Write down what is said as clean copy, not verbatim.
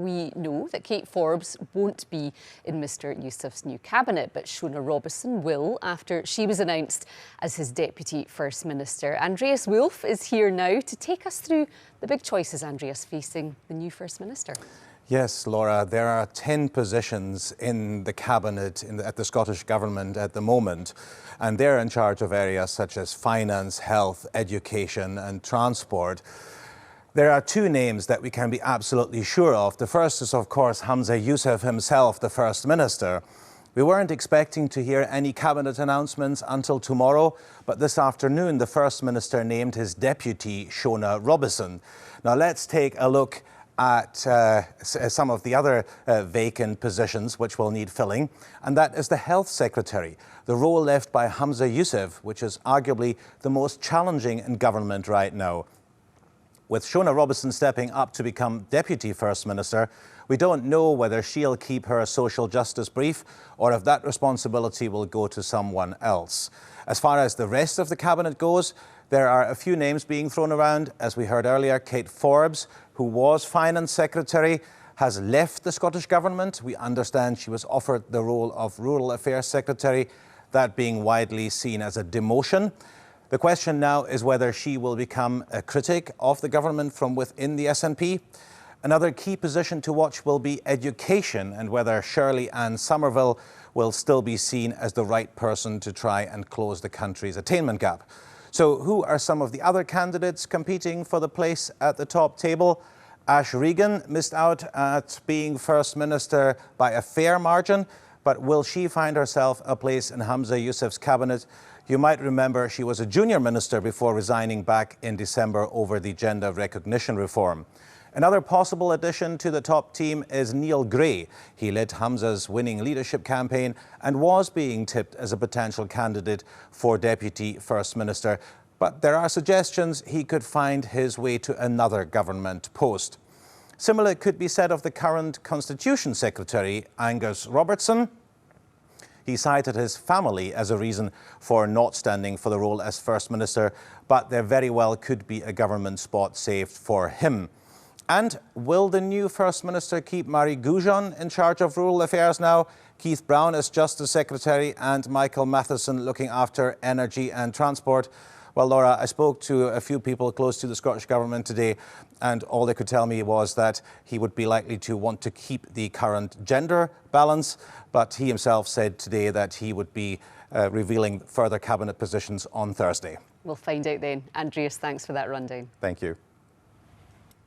We know that Kate Forbes won't be in Mr Yousaf's new cabinet, but Shona Robison will after she was announced as his Deputy First Minister. Andreas Wolf is here now to take us through the big choices, Andreas, facing the new First Minister. Yes, Laura, there are 10 positions in the cabinet at the Scottish Government at the moment, and they're in charge of areas such as finance, health, education and transport. There are two names that we can be absolutely sure of. The first is, of course, Humza Yousaf himself, the First Minister. We weren't expecting to hear any cabinet announcements until tomorrow, but this afternoon the First Minister named his deputy, Shona Robison. Now let's take a look at some of the other vacant positions which will need filling, and that is the Health Secretary, the role left by Humza Yousaf, which is arguably the most challenging in government right now. With Shona Robison stepping up to become Deputy First Minister, we don't know whether she'll keep her social justice brief or if that responsibility will go to someone else. As far as the rest of the cabinet goes, there are a few names being thrown around. As we heard earlier, Kate Forbes, who was Finance Secretary, has left the Scottish Government. We understand she was offered the role of Rural Affairs Secretary, that being widely seen as a demotion. The question now is whether she will become a critic of the government from within the SNP. Another key position to watch will be education and whether Shirley Ann Somerville will still be seen as the right person to try and close the country's attainment gap. So who are some of the other candidates competing for the place at the top table? Ash Regan missed out at being First Minister by a fair margin, but will she find herself a place in Humza Yousaf's cabinet? You might remember she was a junior minister before resigning back in December over the gender recognition reform. Another possible addition to the top team is Neil Gray. He led Humza's winning leadership campaign and was being tipped as a potential candidate for Deputy First Minister. But there are suggestions he could find his way to another government post. Similar could be said of the current Constitution Secretary, Angus Robertson. He cited his family as a reason for not standing for the role as First Minister, but there very well could be a government spot saved for him. And will the new First Minister keep Marie Goujon in charge of rural affairs now, Keith Brown as Justice Secretary and Michael Matheson looking after energy and transport? Well, Laura, I spoke to a few people close to the Scottish Government today, and all they could tell me was that he would be likely to want to keep the current gender balance, but he himself said today that he would be revealing further cabinet positions on Thursday. We'll find out then. Andreas, thanks for that rundown. Thank you.